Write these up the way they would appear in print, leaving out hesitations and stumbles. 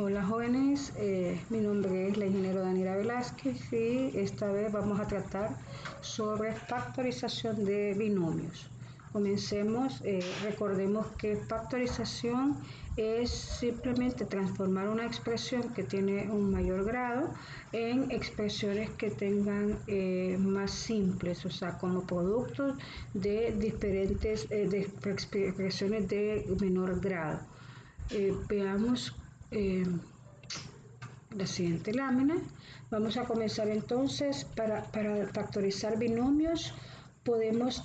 Hola jóvenes, mi nombre es la ingeniera Daniela Velázquez y esta vez vamos a tratar sobre factorización de binomios. Comencemos, recordemos que factorización es simplemente transformar una expresión que tiene un mayor grado en expresiones que tengan más simples, o sea, como productos de diferentes expresiones de menor grado. Veamos la siguiente lámina. Vamos a comenzar entonces para factorizar binomios. Podemos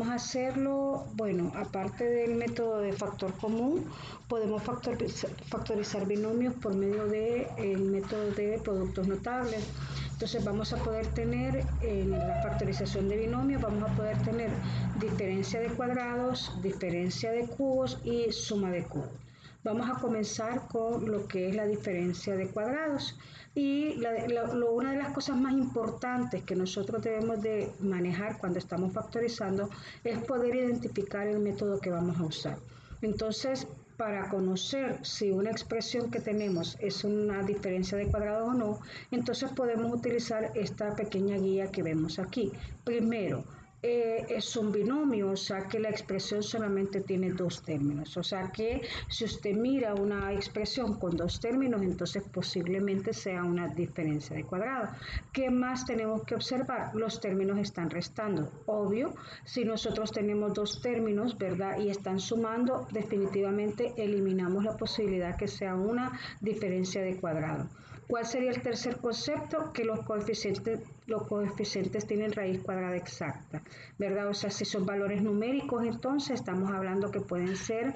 hacerlo, bueno, aparte del método de factor común, podemos factorizar binomios por medio del método de productos notables. Entonces vamos a poder tener en la factorización de binomios, vamos a poder tener diferencia de cuadrados, diferencia de cubos y suma de cubos. Vamos a comenzar con lo que es la diferencia de cuadrados y una de las cosas más importantes que nosotros debemos de manejar cuando estamos factorizando es poder identificar el método que vamos a usar. Entonces, para conocer si una expresión que tenemos es una diferencia de cuadrados o no, entonces podemos utilizar esta pequeña guía que vemos aquí. Primero, es un binomio, o sea que la expresión solamente tiene dos términos, o sea que si usted mira una expresión con dos términos, entonces posiblemente sea una diferencia de cuadrado. ¿Qué más tenemos que observar? Los términos están restando, obvio, si nosotros tenemos dos términos, ¿verdad? Y están sumando, definitivamente eliminamos la posibilidad que sea una diferencia de cuadrado. ¿Cuál sería el tercer concepto? Que los coeficientes tienen raíz cuadrada exacta, ¿verdad? O sea, si son valores numéricos, entonces estamos hablando que pueden ser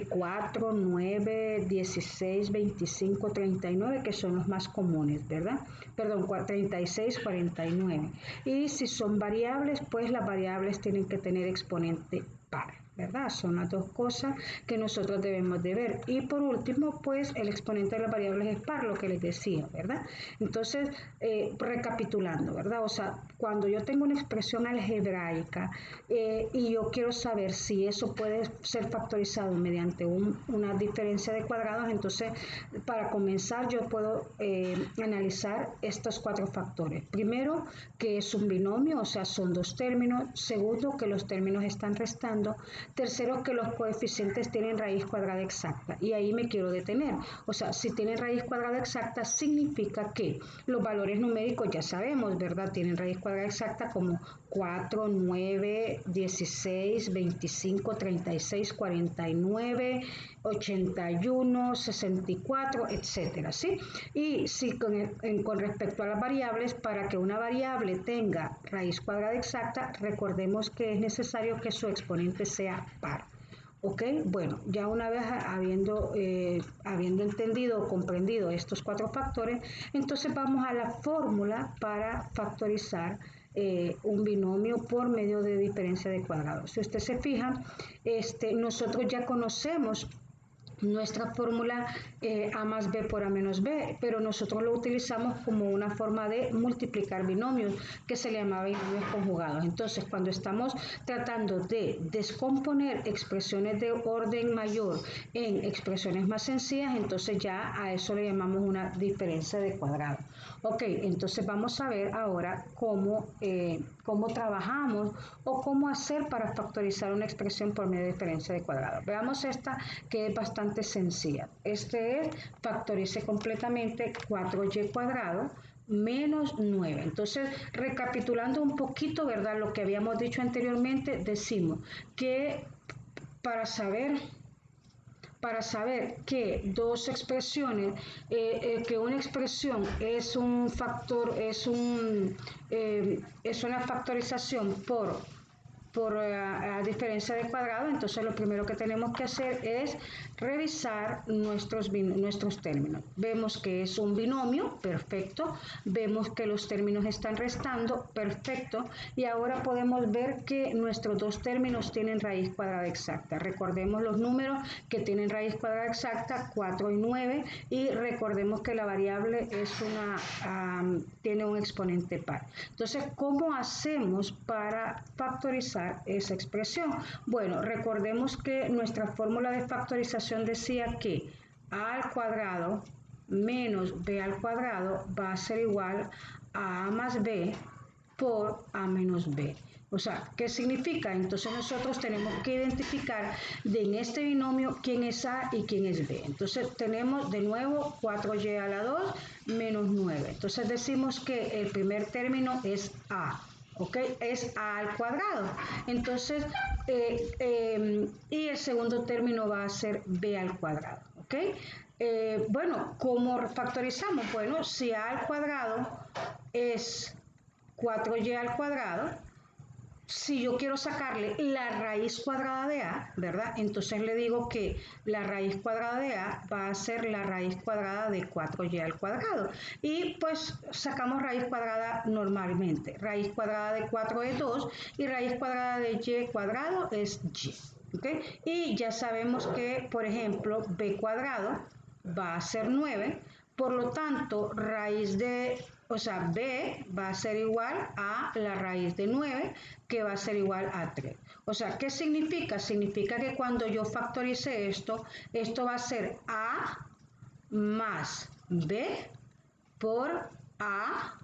4, 9, 16, 25, 39, que son los más comunes, ¿verdad? Perdón, 36, 49. Y si son variables, pues las variables tienen que tener exponente par, ¿verdad? Son las dos cosas que nosotros debemos de ver. Y por último, pues el exponente de las variables es par, lo que les decía, ¿verdad? Entonces, recapitulando, ¿verdad? O sea, cuando yo tengo una expresión algebraica y yo quiero saber si eso puede ser factorizado mediante una diferencia de cuadrados, entonces, para comenzar, yo puedo analizar estos cuatro factores. Primero, que es un binomio, o sea, son dos términos. Segundo, que los términos están restando. Tercero, que los coeficientes tienen raíz cuadrada exacta. Y ahí me quiero detener. O sea, si tienen raíz cuadrada exacta, significa que los valores numéricos ya sabemos, ¿verdad? Tienen raíz cuadrada exacta como 4, 9, 16, 25, 36, 49, 81, 64, etcétera, ¿sí? Y si con respecto a las variables, para que una variable tenga raíz cuadrada exacta, recordemos que es necesario que su exponente sea par. ¿Ok? Bueno, ya una vez habiendo entendido o comprendido estos cuatro factores, entonces vamos a la fórmula para factorizar un binomio por medio de diferencia de cuadrados. Si usted se fija, nosotros ya conocemos nuestra fórmula A más B por A menos B, pero nosotros lo utilizamos como una forma de multiplicar binomios, que se le llamaba binomios conjugados. Entonces, cuando estamos tratando de descomponer expresiones de orden mayor en expresiones más sencillas, entonces ya a eso le llamamos una diferencia de cuadrado. Ok, entonces vamos a ver ahora cómo trabajamos o cómo hacer para factorizar una expresión por medio de diferencia de cuadrado. Veamos esta, que es bastante sencilla. Este es, factorice completamente 4y cuadrado menos 9. Entonces, recapitulando un poquito, ¿verdad? Lo que habíamos dicho anteriormente, decimos que para saber que dos expresiones, que una expresión es un factor, es una factorización por diferencia de cuadrado, entonces lo primero que tenemos que hacer es revisar nuestros términos. Vemos que es un binomio, perfecto. Vemos que los términos están restando, perfecto. Y ahora podemos ver que nuestros dos términos tienen raíz cuadrada exacta. Recordemos los números que tienen raíz cuadrada exacta, 4 y 9, y recordemos que la variable tiene un exponente par. Entonces, ¿cómo hacemos para factorizar esa expresión? Bueno, recordemos que nuestra fórmula de factorización decía que a al cuadrado menos b al cuadrado va a ser igual a más b por a menos b. O sea, ¿qué significa? Entonces nosotros tenemos que identificar en este binomio quién es a y quién es b. Entonces tenemos de nuevo 4y a la 2 menos 9. Entonces decimos que el primer término es a. ¿Ok? Es a al cuadrado. Entonces, y el segundo término va a ser b al cuadrado. ¿Ok? Bueno, ¿cómo factorizamos? Bueno, si a al cuadrado es 4y al cuadrado, si yo quiero sacarle la raíz cuadrada de a, ¿verdad? Entonces le digo que la raíz cuadrada de a va a ser la raíz cuadrada de 4y al cuadrado. Y pues sacamos raíz cuadrada normalmente. Raíz cuadrada de 4 es 2 y raíz cuadrada de y cuadrado es y. ¿Okay? Y ya sabemos que, por ejemplo, b cuadrado va a ser 9. Por lo tanto, b va a ser igual a la raíz de 9, que va a ser igual a 3. O sea, ¿qué significa? Significa que cuando yo factorice esto, esto va a ser a más b por a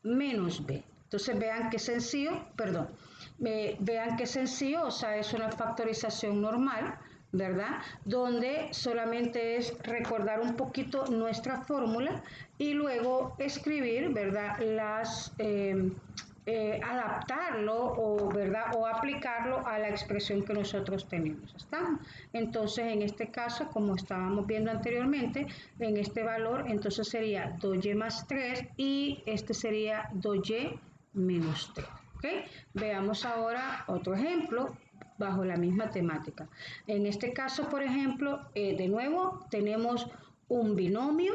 menos b. Entonces vean qué sencillo, vean qué sencillo, o sea, es una factorización normal, ¿verdad? Donde solamente es recordar un poquito nuestra fórmula y luego escribir, ¿verdad? Adaptarlo ¿verdad? O aplicarlo a la expresión que nosotros tenemos. ¿Está? Entonces, en este caso, como estábamos viendo anteriormente, en este valor, entonces sería 2y más 3 y este sería 2y menos 3. ¿Okay? Veamos ahora otro ejemplo bajo la misma temática. En este caso, por ejemplo, de nuevo tenemos un binomio,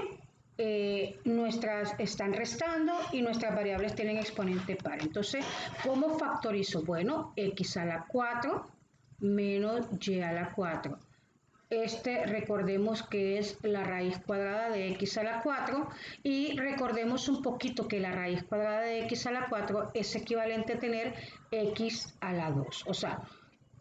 nuestras están restando y nuestras variables tienen exponente par. Entonces, ¿cómo factorizo? Bueno, x a la 4 menos y a la 4. Recordemos que es la raíz cuadrada de x a la 4 y recordemos un poquito que la raíz cuadrada de x a la 4 es equivalente a tener x a la 2. O sea,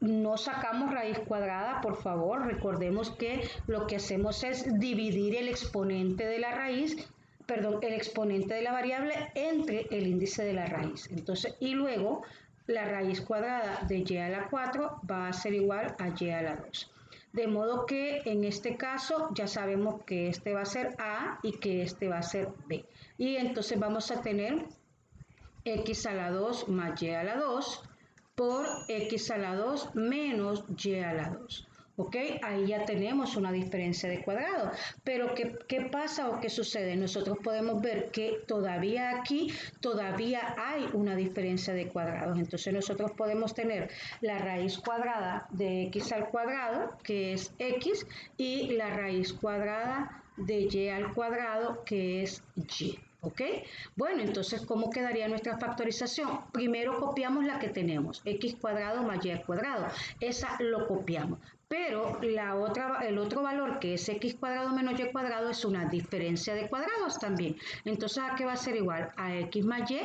no sacamos raíz cuadrada, por favor, recordemos que lo que hacemos es dividir el exponente de la raíz, perdón, el exponente de la variable entre el índice de la raíz. Entonces, y luego la raíz cuadrada de y a la 4 va a ser igual a y a la 2. De modo que en este caso ya sabemos que este va a ser A y que este va a ser B. Y entonces vamos a tener x a la 2 más y a la 2 por x a la 2 menos y a la 2. ¿Ok? Ahí ya tenemos una diferencia de cuadrado. Pero ¿qué pasa o qué sucede? Nosotros podemos ver que todavía hay una diferencia de cuadrados. Entonces nosotros podemos tener la raíz cuadrada de x al cuadrado, que es x, y la raíz cuadrada de y al cuadrado, que es y. ¿Ok? Bueno, entonces, ¿cómo quedaría nuestra factorización? Primero copiamos la que tenemos, x cuadrado más y al cuadrado. Esa lo copiamos. Pero el otro valor, que es x cuadrado menos y cuadrado, es una diferencia de cuadrados también. Entonces, ¿a qué va a ser igual? A x más y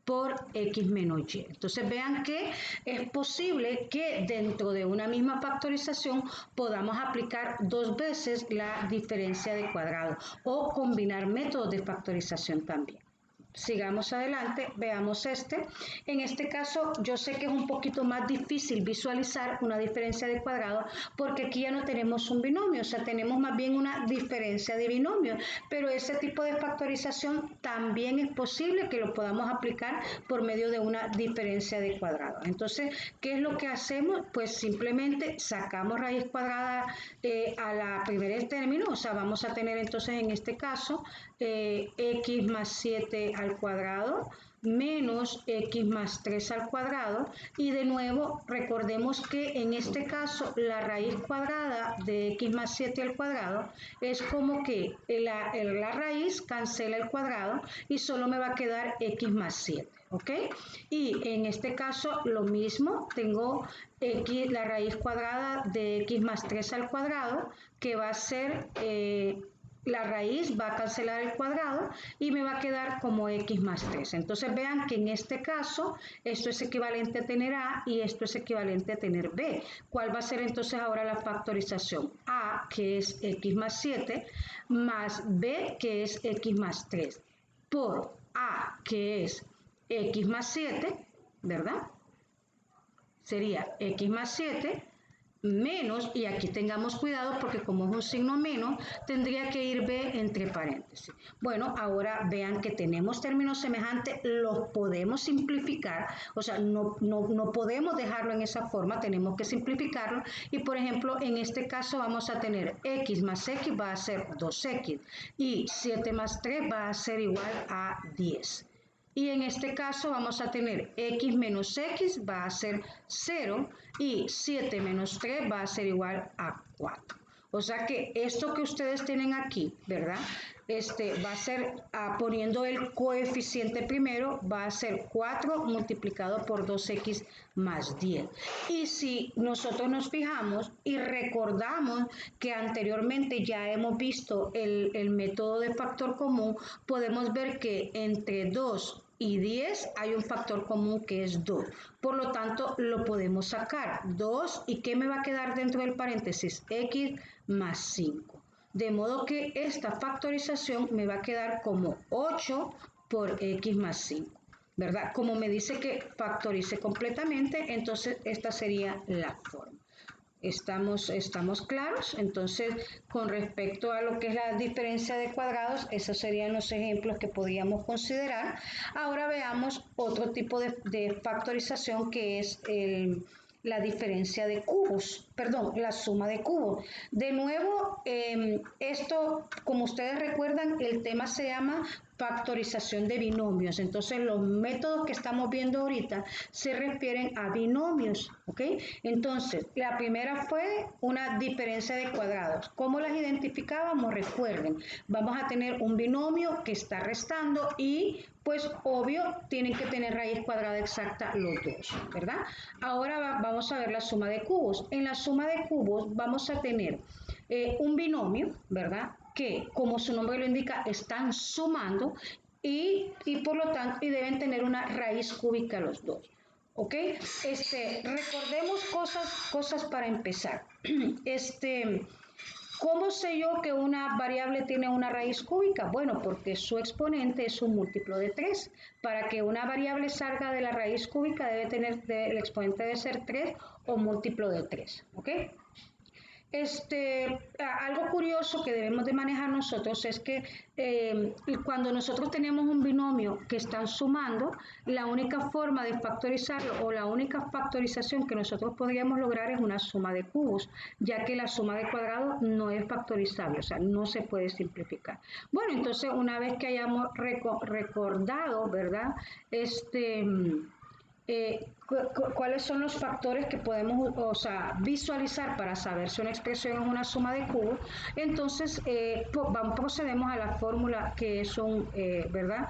por x menos y. Entonces vean que es posible que dentro de una misma factorización podamos aplicar dos veces la diferencia de cuadrado o combinar métodos de factorización también. Sigamos adelante, veamos este. En este caso, yo sé que es un poquito más difícil visualizar una diferencia de cuadrado porque aquí ya no tenemos un binomio, o sea, tenemos más bien una diferencia de binomio, pero ese tipo de factorización también es posible que lo podamos aplicar por medio de una diferencia de cuadrado. Entonces, ¿qué es lo que hacemos? Pues simplemente sacamos raíz cuadrada a la primer término, o sea, vamos a tener entonces en este caso x más 7 al cuadrado menos x más 3 al cuadrado y de nuevo recordemos que en este caso la raíz cuadrada de x más 7 al cuadrado es como que la raíz cancela el cuadrado y solo me va a quedar x más 7, ¿ok? Y en este caso lo mismo, tengo la raíz cuadrada de x más 3 al cuadrado que va a ser la raíz va a cancelar el cuadrado y me va a quedar como x más 3. Entonces vean que en este caso esto es equivalente a tener a y esto es equivalente a tener b. ¿Cuál va a ser entonces ahora la factorización? A, que es x más 7, más b, que es x más 3, por a, que es x más 7, ¿verdad? Sería x más 7 menos, y aquí tengamos cuidado porque como es un signo menos, tendría que ir b entre paréntesis. Bueno, ahora vean que tenemos términos semejantes, los podemos simplificar, o sea, no podemos dejarlo en esa forma, tenemos que simplificarlo, y por ejemplo, en este caso vamos a tener x más x va a ser 2x, y 7 más 3 va a ser igual a 10. Y en este caso vamos a tener x menos x va a ser 0 y 7 menos 3 va a ser igual a 4. O sea que esto que ustedes tienen aquí, ¿verdad? Va a ser, poniendo el coeficiente primero, va a ser 4 multiplicado por 2x más 10. Y si nosotros nos fijamos y recordamos que anteriormente ya hemos visto el método de factor común, podemos ver que entre 2 y 10 hay un factor común que es 2. Por lo tanto, lo podemos sacar. 2, ¿y qué me va a quedar dentro del paréntesis? X más 5. De modo que esta factorización me va a quedar como 8 por x más 5. ¿Verdad? Como me dice que factorice completamente, entonces esta sería la forma. ¿Estamos claros? Entonces, con respecto a lo que es la diferencia de cuadrados, esos serían los ejemplos que podríamos considerar. Ahora veamos otro tipo de factorización que es la diferencia de cubos, perdón, la suma de cubos. De nuevo, esto, como ustedes recuerdan, el tema se llama factorización de binomios. Entonces, los métodos que estamos viendo ahorita se refieren a binomios, ¿ok? Entonces, la primera fue una diferencia de cuadrados. ¿Cómo las identificábamos? Recuerden, vamos a tener un binomio que está restando y, pues, obvio, tienen que tener raíz cuadrada exacta los dos, ¿verdad? Ahora vamos a ver la suma de cubos. En la suma de cubos vamos a tener un binomio, ¿verdad? Que, como su nombre lo indica, están sumando y por lo tanto y deben tener una raíz cúbica los dos. ¿Ok? Recordemos cosas para empezar. ¿Cómo sé yo que una variable tiene una raíz cúbica? Bueno, porque su exponente es un múltiplo de 3. Para que una variable salga de la raíz cúbica el exponente debe ser 3 o múltiplo de 3. ¿Ok? Algo curioso que debemos de manejar nosotros es que cuando nosotros tenemos un binomio que están sumando, la única forma de factorizarlo o la única factorización que nosotros podríamos lograr es una suma de cubos, ya que la suma de cuadrados no es factorizable, o sea, no se puede simplificar. Bueno, entonces una vez que hayamos recordado, ¿verdad? ¿Cuáles son los factores que podemos visualizar para saber si una expresión es una suma de cubos? Entonces, procedemos a la fórmula que ¿verdad?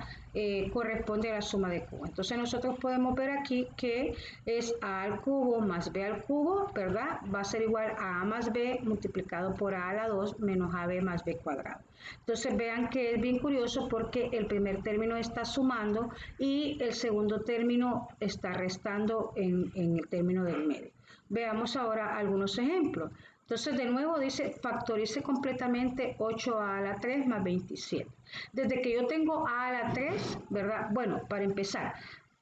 Corresponde a la suma de cubos. Entonces, nosotros podemos ver aquí que es a al cubo más b al cubo, ¿verdad? Va a ser igual a más b multiplicado por a la 2 menos ab más b cuadrado. Entonces, vean que es bien curioso porque el primer término está sumando y el segundo término está restando en el término del medio. Veamos ahora algunos ejemplos. Entonces, de nuevo dice, factorice completamente 8a a la 3 más 27. Desde que yo tengo a la 3, ¿verdad? Bueno, para empezar,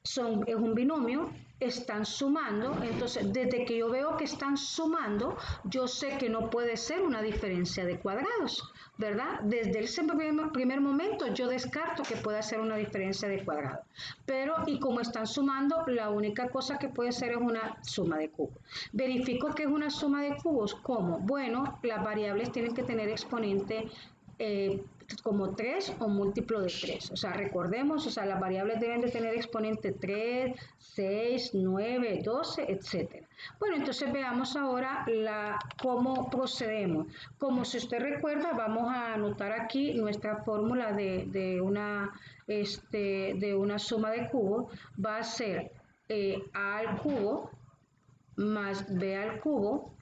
es un binomio, están sumando, entonces desde que yo veo que están sumando, yo sé que no puede ser una diferencia de cuadrados, ¿verdad? Desde ese primer momento yo descarto que pueda ser una diferencia de cuadrados. Pero, y como están sumando, la única cosa que puede ser es una suma de cubos. Verifico que es una suma de cubos. ¿Cómo? Bueno, las variables tienen que tener exponente como 3 o múltiplo de 3. O sea, recordemos, las variables deben de tener exponente 3, 6, 9, 12, etc. Bueno, entonces veamos ahora cómo procedemos. Como si usted recuerda, vamos a anotar aquí nuestra fórmula de una suma de cubos. Va a ser a al cubo más b al cubo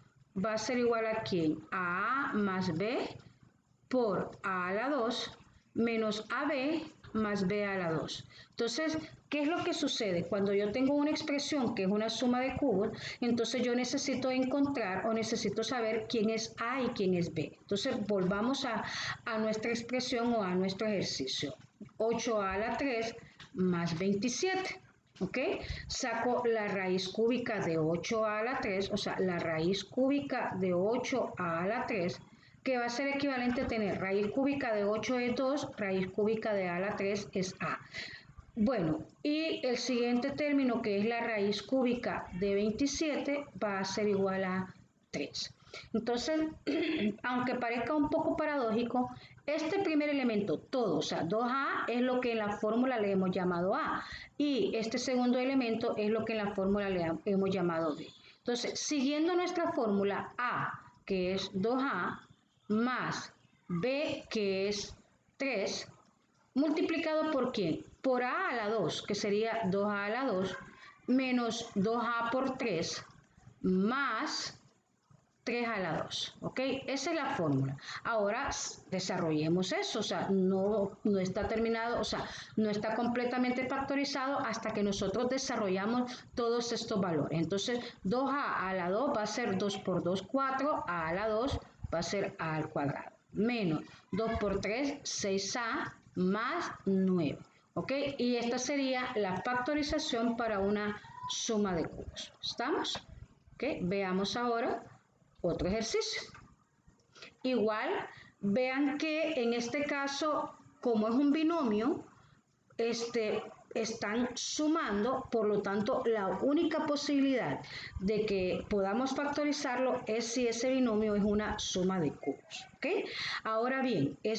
va a ser igual a ¿quién? A más b por a la 2 menos AB más B a la 2. Entonces, ¿qué es lo que sucede? Cuando yo tengo una expresión que es una suma de cubos, entonces yo necesito encontrar o necesito saber quién es A y quién es B. Entonces, volvamos a nuestra expresión o a nuestro ejercicio. 8a a la 3 más 27. ¿Ok? Saco la raíz cúbica de 8a a la 3, o sea, la raíz cúbica de 8a a la 3, que va a ser equivalente a tener raíz cúbica de 8 es 2, raíz cúbica de a la 3 es a. Bueno, y el siguiente término, que es la raíz cúbica de 27, va a ser igual a 3. Entonces, aunque parezca un poco paradójico, este primer elemento, todo, o sea, 2a es lo que en la fórmula le hemos llamado a, y este segundo elemento es lo que en la fórmula le hemos llamado b. Entonces, siguiendo nuestra fórmula, a, que es 2a, más b, que es 3, multiplicado por ¿quién? Por a a la 2, que sería 2a a la 2, menos 2a por 3, más 3 a la 2, ¿ok? Esa es la fórmula. Ahora desarrollemos eso, o sea, no está terminado, o sea, no está completamente factorizado hasta que nosotros desarrollamos todos estos valores. Entonces, 2a a la 2 va a ser 2 por 2, 4, a la 2 va a ser a al cuadrado, menos 2 por 3, 6a, más 9, ¿ok? Y esta sería la factorización para una suma de cubos. ¿Estamos? ¿Ok? Veamos ahora otro ejercicio. Igual, vean que en este caso, como es un binomio, están sumando, por lo tanto, la única posibilidad de que podamos factorizarlo es si ese binomio es una suma de cubos. ¿Ok? Ahora bien, ¿qué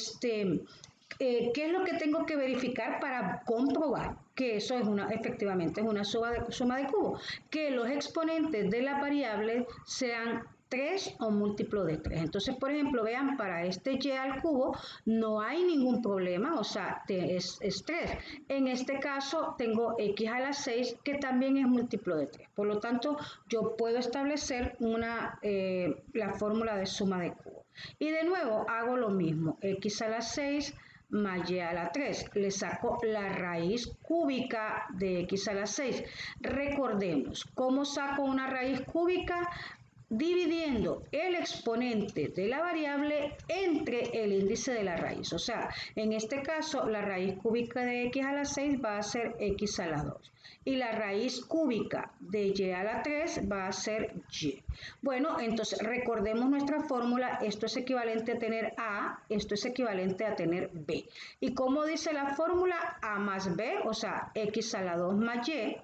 es lo que tengo que verificar para comprobar que eso es efectivamente es una suma de cubos? Que los exponentes de las variables sean 3 o múltiplo de 3. Entonces, por ejemplo, vean, para este y al cubo no hay ningún problema, o sea, es 3. En este caso tengo x a la 6, que también es múltiplo de 3. Por lo tanto, yo puedo establecer la fórmula de suma de cubos. Y de nuevo, hago lo mismo, x a la 6 más y a la 3. Le saco la raíz cúbica de x a la 6. Recordemos, ¿cómo saco una raíz cúbica? Dividiendo el exponente de la variable entre el índice de la raíz. O sea, en este caso, la raíz cúbica de x a la 6 va a ser x a la 2. Y la raíz cúbica de y a la 3 va a ser y. Bueno, entonces recordemos nuestra fórmula. Esto es equivalente a tener a, esto es equivalente a tener b. ¿Y cómo dice la fórmula? A más b, o sea, x a la 2 más y,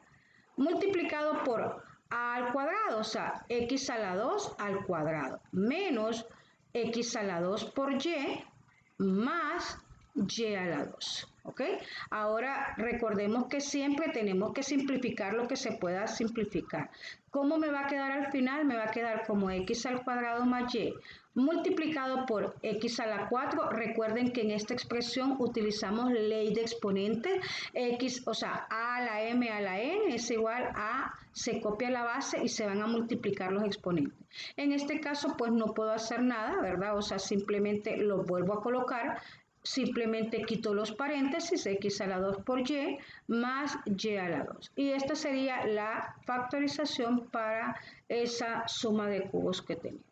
multiplicado por a al cuadrado, o sea, x a la 2 al cuadrado, menos x a la 2 por y, más y a la 2. ¿Ok? Ahora recordemos que siempre tenemos que simplificar lo que se pueda simplificar. ¿Cómo me va a quedar al final? Me va a quedar como x al cuadrado más y multiplicado por x a la 4. Recuerden que en esta expresión utilizamos ley de exponentes. X, o sea, a a la m a la n es igual a, se copia la base y se van a multiplicar los exponentes. En este caso, pues no puedo hacer nada, ¿verdad? O sea, simplemente lo vuelvo a colocar. Simplemente quito los paréntesis, x a la 2 por y, más y a la 2. Y esta sería la factorización para esa suma de cubos que tenemos.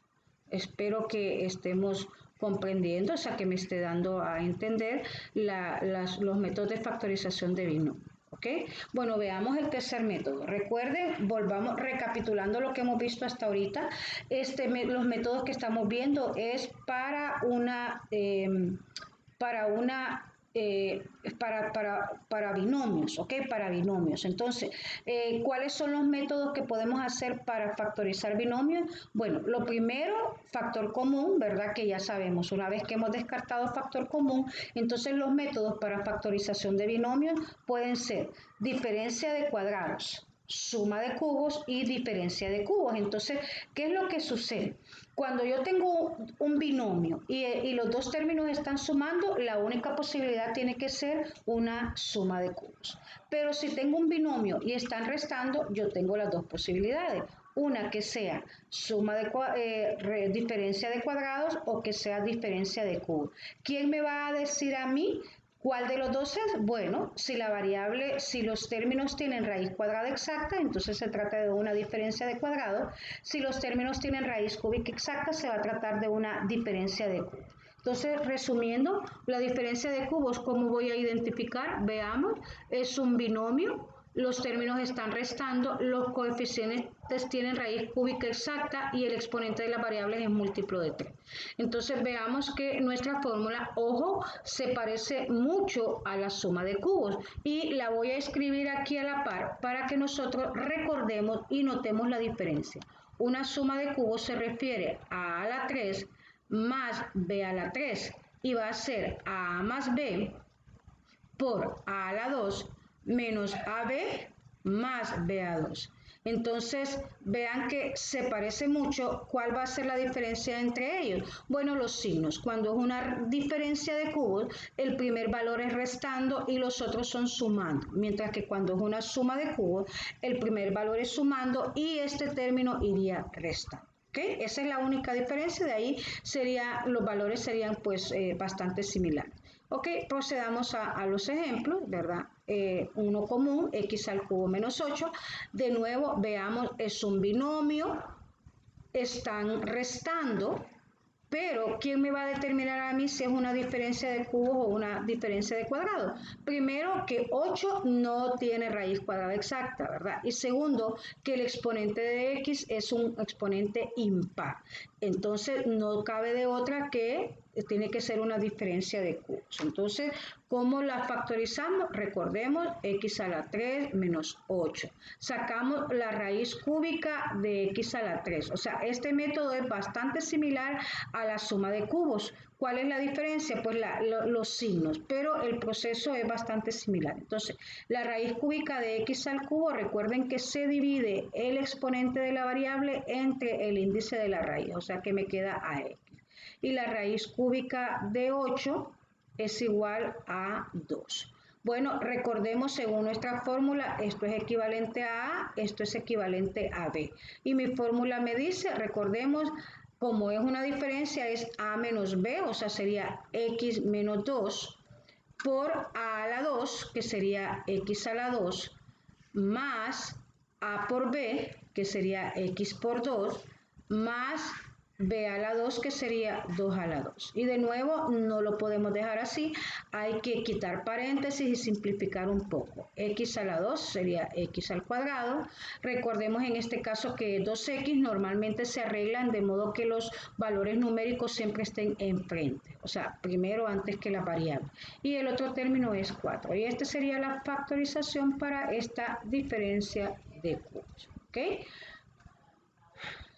Espero que estemos comprendiendo, o sea, que me esté dando a entender los métodos de factorización de binomio. ¿Ok? Bueno, veamos el tercer método. Recuerden, volvamos recapitulando lo que hemos visto hasta ahorita. Los métodos que estamos viendo es para binomios, ¿ok? Para binomios. Entonces, ¿cuáles son los métodos que podemos hacer para factorizar binomios? Bueno, lo primero, factor común, ¿verdad? Que ya sabemos, una vez que hemos descartado factor común, entonces los métodos para factorización de binomios pueden ser diferencia de cuadrados, suma de cubos y diferencia de cubos. Entonces, ¿qué es lo que sucede? Cuando yo tengo un binomio y los dos términos están sumando, la única posibilidad tiene que ser una suma de cubos. Pero si tengo un binomio y están restando, yo tengo las dos posibilidades. Una que sea suma de diferencia de cuadrados o que sea diferencia de cubos. ¿Quién me va a decir a mí cuál de los dos es? Bueno, si los términos tienen raíz cuadrada exacta, entonces se trata de una diferencia de cuadrados. Si los términos tienen raíz cúbica exacta, se va a tratar de una diferencia de cubos. Entonces, resumiendo, la diferencia de cubos, ¿cómo voy a identificar? Veamos, es un binomio. Los términos están restando, los coeficientes tienen raíz cúbica exacta y el exponente de las variables es múltiplo de 3. Entonces veamos que nuestra fórmula, ojo, se parece mucho a la suma de cubos y la voy a escribir aquí a la par para que nosotros recordemos y notemos la diferencia. Una suma de cubos se refiere a la 3 más b a la 3 y va a ser a más b por a la 2 menos AB más BA2. Entonces, vean que se parece mucho. ¿Cuál va a ser la diferencia entre ellos? Bueno, los signos. Cuando es una diferencia de cubos, el primer valor es restando y los otros son sumando. Mientras que cuando es una suma de cubos, el primer valor es sumando y este término iría restando. ¿Okay? Esa es la única diferencia. De ahí los valores serían pues bastante similares. Ok, procedamos a los ejemplos, ¿verdad? Uno común, x al cubo menos 8. De nuevo, veamos, es un binomio, están restando, pero ¿quién me va a determinar a mí si es una diferencia de cubos o una diferencia de cuadrados? Primero, que 8 no tiene raíz cuadrada exacta, ¿verdad? Y segundo, que el exponente de x es un exponente impar. Entonces, no cabe de otra que tiene que ser una diferencia de cubos. Entonces, ¿cómo la factorizamos? Recordemos, x a la 3 menos 8. Sacamos la raíz cúbica de x a la 3. O sea, este método es bastante similar a la suma de cubos. ¿Cuál es la diferencia? Pues los signos, pero el proceso es bastante similar. Entonces, la raíz cúbica de x al cubo, recuerden que se divide el exponente de la variable entre el índice de la raíz, o sea que me queda ax. Y la raíz cúbica de 8 es igual a 2. Bueno, recordemos según nuestra fórmula, esto es equivalente a A, esto es equivalente a B. Y mi fórmula me dice, recordemos, como es una diferencia, es A menos B, o sea, sería X menos 2 por A a la 2, que sería X a la 2, más A por B, que sería X por 2, más B a la 2, que sería 2 a la 2. Y de nuevo, no lo podemos dejar así. Hay que quitar paréntesis y simplificar un poco. X a la 2 sería X al cuadrado. Recordemos en este caso que 2X normalmente se arreglan de modo que los valores numéricos siempre estén enfrente. O sea, primero antes que la variable. Y el otro término es 4. Y esta sería la factorización para esta diferencia de cubos. ¿Ok?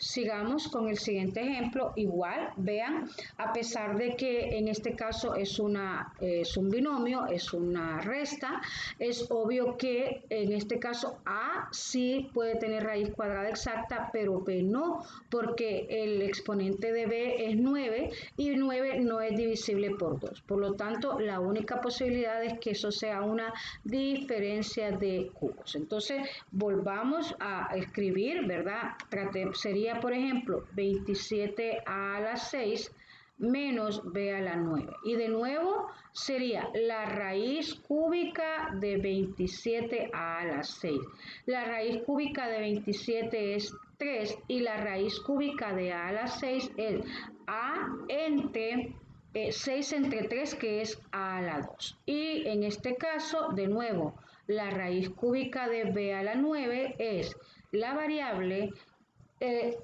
Sigamos con el siguiente ejemplo. Igual, vean, a pesar de que en este caso es un binomio, es una resta, es obvio que en este caso A sí puede tener raíz cuadrada exacta, pero B no, porque el exponente de B es 9 y 9 no es divisible por 2. Por lo tanto, la única posibilidad es que eso sea una diferencia de cubos. Entonces, volvamos a escribir, ¿verdad? Sería, por ejemplo, 27 a la 6 menos b a la 9. Y de nuevo sería la raíz cúbica de 27 a la 6. La raíz cúbica de 27 es 3 y la raíz cúbica de a la 6 es a entre 6 entre 3, que es a a la 2. Y en este caso, de nuevo, la raíz cúbica de b a la 9 es la variable.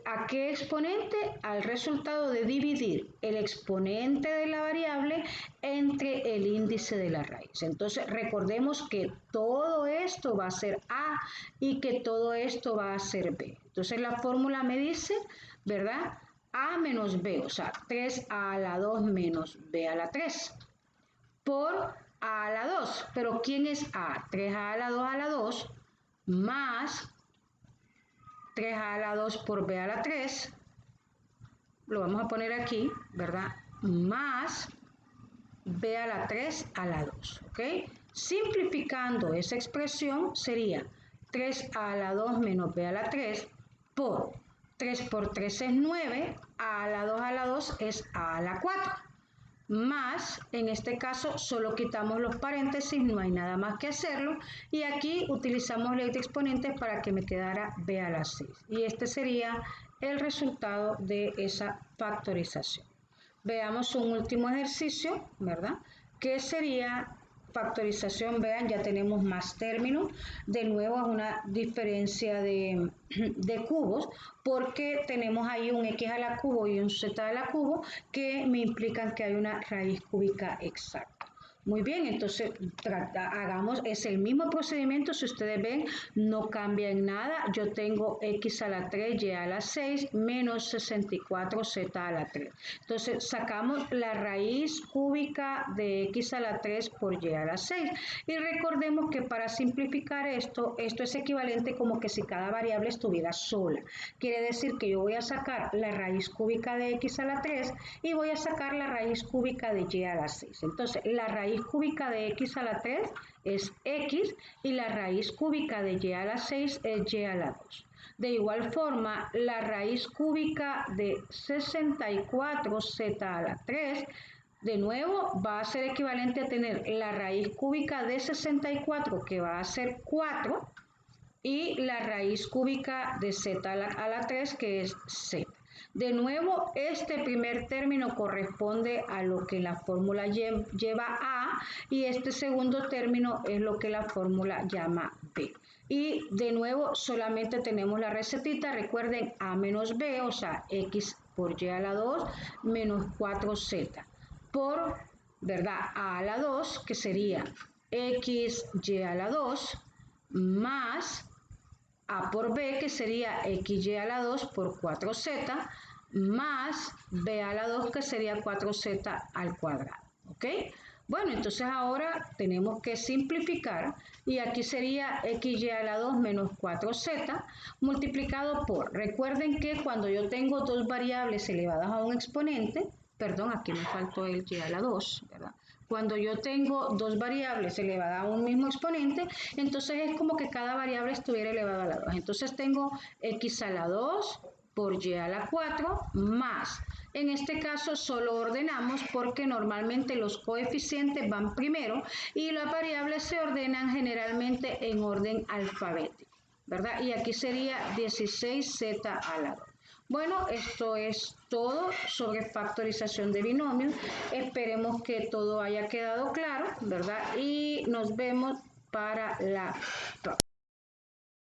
¿A qué exponente? Al resultado de dividir el exponente de la variable entre el índice de la raíz. Entonces, recordemos que todo esto va a ser A y que todo esto va a ser B. Entonces, la fórmula me dice, ¿verdad? A menos B, o sea, 3A a la 2 menos B a la 3 por A a la 2. Pero ¿quién es A? 3A a la 2 más 3a a la 2 por b a la 3, lo vamos a poner aquí, ¿verdad? Más b a la 3 a la 2, ¿ok? Simplificando esa expresión sería 3a a la 2 menos b a la 3 por 3 por 3 es 9, a la 2 a la 2 es a la 4. Más, en este caso, solo quitamos los paréntesis, no hay nada más que hacerlo. Y aquí utilizamos ley de exponentes para que me quedara b a la 6. Y este sería el resultado de esa factorización. Veamos un último ejercicio, ¿verdad? Que sería factorización, vean, ya tenemos más términos. De nuevo es una diferencia de cubos, porque tenemos ahí un x a la cubo y un z a la cubo que me implican que hay una raíz cúbica exacta. Muy bien, entonces hagamos, es el mismo procedimiento, si ustedes ven, no cambia en nada. Yo tengo x a la 3, y a la 6, menos 64z a la 3. Entonces sacamos la raíz cúbica de x a la 3 por y a la 6. Y recordemos que para simplificar esto es equivalente como que si cada variable estuviera sola. Quiere decir que yo voy a sacar la raíz cúbica de x a la 3 y voy a sacar la raíz cúbica de y a la 6. Entonces la raíz cúbica de x a la 3 es x y la raíz cúbica de y a la 6 es y a la 2. De igual forma, la raíz cúbica de 64z a la 3, de nuevo, va a ser equivalente a tener la raíz cúbica de 64, que va a ser 4, y la raíz cúbica de z a la 3, que es z. De nuevo, este primer término corresponde a lo que la fórmula lleva a, y este segundo término es lo que la fórmula llama b. Y de nuevo, solamente tenemos la recetita, recuerden, a menos b, o sea, x por y a la 2 menos 4z por, ¿verdad?, a la 2, que sería x y a la 2 más a por b, que sería xy a la 2 por 4z, más b a la 2, que sería 4z al cuadrado. ¿Ok? Bueno, entonces ahora tenemos que simplificar y aquí sería xy a la 2 menos 4z multiplicado por, recuerden que cuando yo tengo dos variables elevadas a un exponente, perdón, aquí me faltó el y a la 2, ¿verdad? Cuando yo tengo dos variables elevadas a un mismo exponente, entonces es como que cada variable estuviera elevada a la 2. Entonces tengo x a la 2 por y a la 4 más. En este caso solo ordenamos porque normalmente los coeficientes van primero y las variables se ordenan generalmente en orden alfabético, ¿verdad? Y aquí sería 16z a la 2. Bueno, esto es todo sobre factorización de binomios. Esperemos que todo haya quedado claro, ¿verdad? Y nos vemos para la próxima.